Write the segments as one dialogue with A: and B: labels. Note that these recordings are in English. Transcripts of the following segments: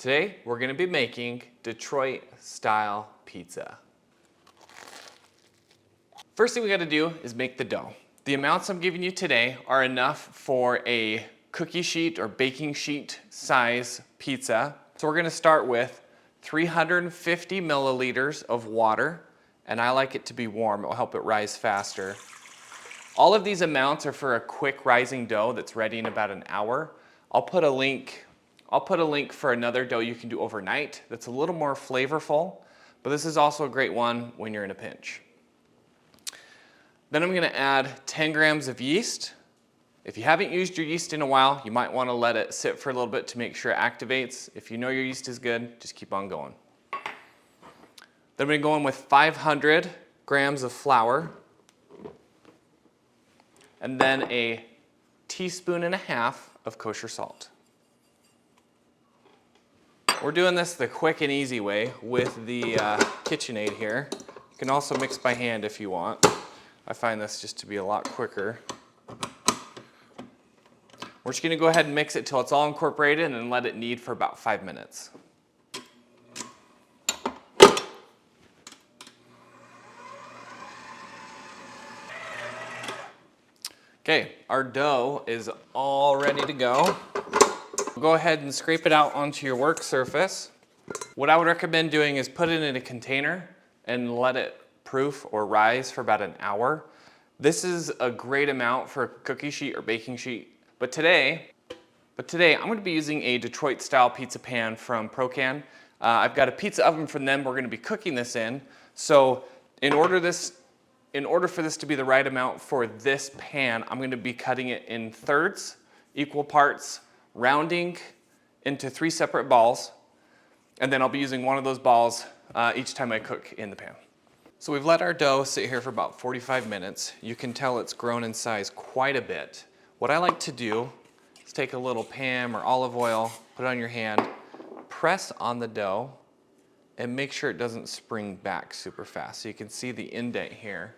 A: Today, we're gonna be making Detroit-style pizza. First thing we gotta do is make the dough. The amounts I'm giving you today are enough for a cookie sheet or baking sheet size pizza. So we're gonna start with 350 milliliters of water, and I like it to be warm. It'll help it rise faster. All of these amounts are for a quick rising dough that's ready in about an hour. I'll put a link for another dough you can do overnight that's a little more flavorful, but this is also a great one when you're in a pinch. Then I'm gonna add 10 grams of yeast. If you haven't used your yeast in a while, you might wanna let it sit for a little bit to make sure it activates. If you know your yeast is good, just keep on going. Then I'm gonna go in with 500 grams of flour, and then a teaspoon and a half of kosher salt. We're doing this the quick and easy way with the KitchenAid here. You can also mix by hand if you want. I find this just to be a lot quicker. We're just gonna go ahead and mix it till it's all incorporated and let it knead for about 5 minutes. Okay, our dough is all ready to go. Go ahead and scrape it out onto your work surface. What I would recommend doing is put it in a container and let it proof or rise for about an hour. This is a great amount for a cookie sheet or baking sheet. But today I'm gonna be using a Detroit style pizza pan from Prokan. I've got a pizza oven from them we're gonna be cooking this in. So in order for this to be the right amount for this pan, I'm gonna be cutting it in thirds, equal parts, rounding into 3 separate balls, and then I'll be using one of those balls each time I cook in the pan. So we've let our dough sit here for about 45 minutes. You can tell it's grown in size quite a bit. What I like to do is take a little Pam or olive oil, put it on your hand, press on the dough, and make sure it doesn't spring back super fast. So you can see the indent here,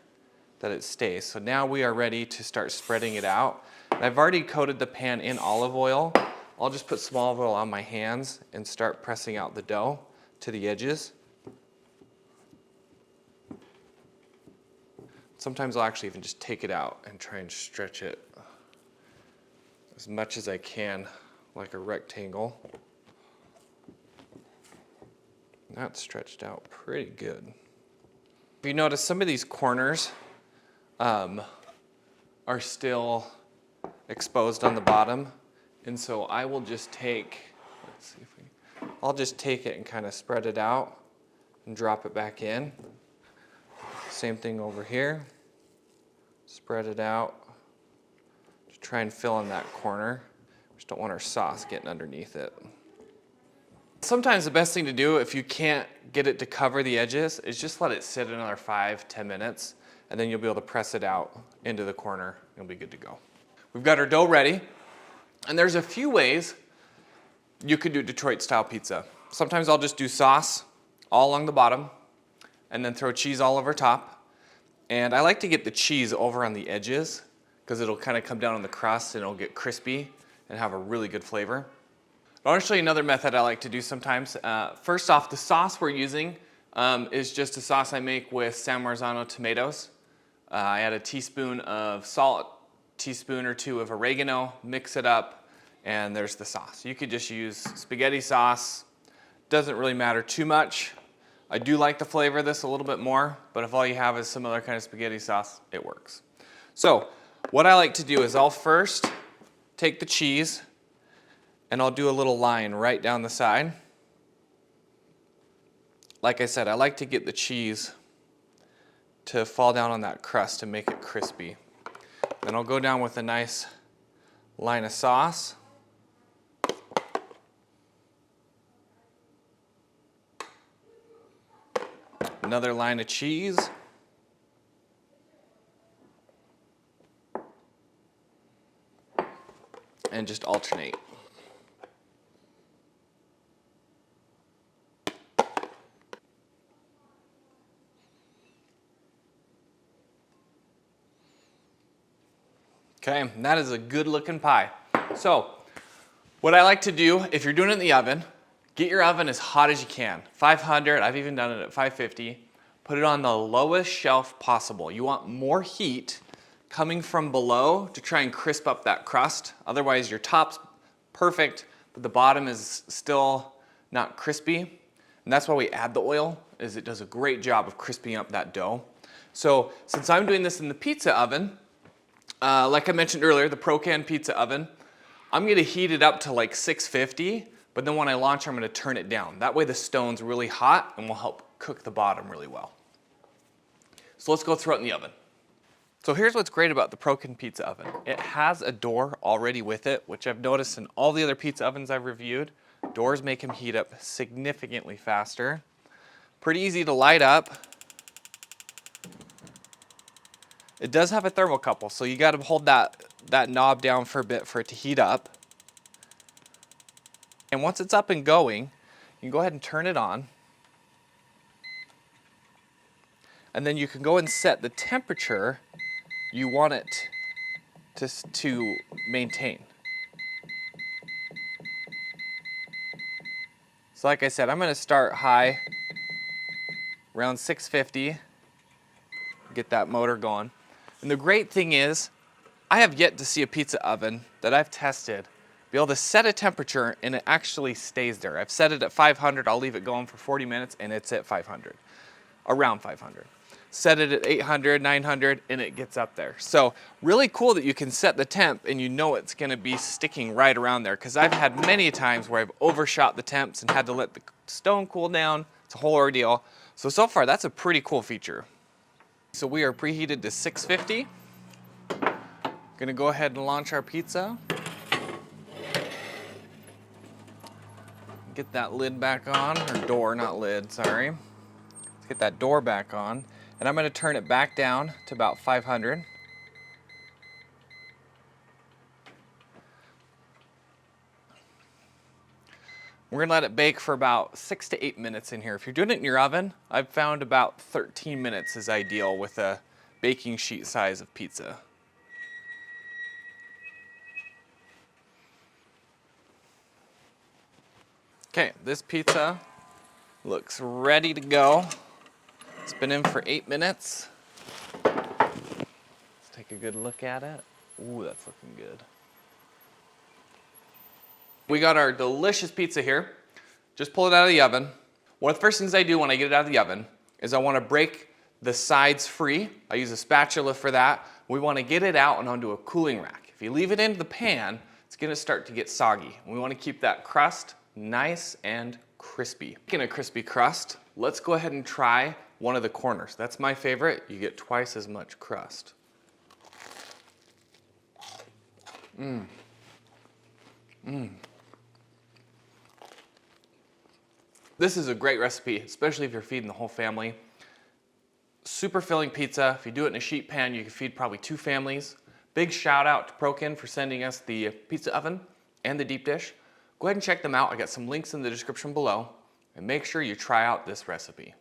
A: that it stays. So now we are ready to start spreading it out. And I've already coated the pan in olive oil. I'll just put some olive oil on my hands and start pressing out the dough to the edges. Sometimes I'll actually even just take it out and try and stretch it as much as I can, like a rectangle. That's stretched out pretty good. If you notice, some of these corners are still exposed on the bottom, and so I will just take, I'll just take it and kind of spread it out and drop it back in. Same thing over here. Spread it out to try and fill in that corner. We just don't want our sauce getting underneath it. Sometimes the best thing to do if you can't get it to cover the edges is just let it sit another 5-10 minutes, and then you'll be able to press it out into the corner. You'll be good to go. We've got our dough ready, and there's a few ways you could do Detroit style pizza. Sometimes I'll just do sauce all along the bottom and then throw cheese all over top. And I like to get the cheese over on the edges because it'll kind of come down on the crust and it'll get crispy and have a really good flavor. I want to show you another method I like to do sometimes. First off, the sauce we're using is just a sauce I make with San Marzano tomatoes. I add a teaspoon of salt, teaspoon or 2 of oregano, mix it up, and there's the sauce. You could just use spaghetti sauce. Doesn't really matter too much. I do like the flavor of this a little bit more, but if all you have is some other kind of spaghetti sauce, it works. So what I like to do is I'll first take the cheese and I'll do a little line right down the side. Like I said, I like to get the cheese to fall down on that crust and make it crispy. Then I'll go down with a nice line of sauce. Another line of cheese. And just alternate. Okay, and that is a good looking pie. So what I like to do, if you're doing it in the oven, Get your oven as hot as you can. 500, I've even done it at 550. Put it on the lowest shelf possible. You want more heat coming from below to try and crisp up that crust. Otherwise your top's perfect, but the bottom is still not crispy. And that's why we add the oil, is it does a great job of crisping up that dough. So since I'm doing this in the pizza oven, like I mentioned earlier, the Prokan Pizza Oven, I'm gonna heat it up to like 650, but then when I launch, I'm gonna turn it down. That way the stone's really hot and will help cook the bottom really well. So let's go throw it in the oven. So here's what's great about the Prokan Pizza Oven. It has a door already with it, which I've noticed in all the other pizza ovens I've reviewed. Doors make them heat up significantly faster. Pretty easy to light up. It does have a thermocouple, so you gotta hold that knob down for a bit for it to heat up. And once it's up and going, you can go ahead and turn it on. And then you can go and set the temperature you want it to maintain. So like I said, I'm gonna start high, around 650, get that motor going. And the great thing is, I have yet to see a pizza oven that I've tested be able to set a temperature and it actually stays there. I've set it at 500, I'll leave it going for 40 minutes and it's at 500, around 500. Set it at 800, 900, and it gets up there. So really cool that you can set the temp and you know it's gonna be sticking right around there, because I've had many times where I've overshot the temps and had to let the stone cool down. It's a whole ordeal. So far that's a pretty cool feature. So we are preheated to 650. Gonna go ahead and launch our pizza. Get that lid back on, or door, not lid, sorry. Let's get that door back on. And I'm gonna turn it back down to about 500. We're gonna let it bake for about 6 to 8 minutes in here. If you're doing it in your oven, I've found about 13 minutes is ideal with a baking sheet size of pizza. Okay, this pizza looks ready to go. It's been in for 8 minutes. Let's take a good look at it. Ooh, that's looking good. We got our delicious pizza here. Just pull it out of the oven. One of the first things I do when I get it out of the oven is I want to break the sides free. I use a spatula for that. We want to get it out and onto a cooling rack. If you leave it in the pan, it's going to start to get soggy. We want to keep that crust nice and crispy. Speaking of crispy crust, let's go ahead and try one of the corners. That's my favorite. You get twice as much crust. This is a great recipe, especially if you're feeding the whole family. Super filling pizza. If you do it in a sheet pan, you can feed probably 2 families. Big shout out to Prokan for sending us the pizza oven and the deep dish. Go ahead and check them out. I got some links in the description below. And make sure you try out this recipe.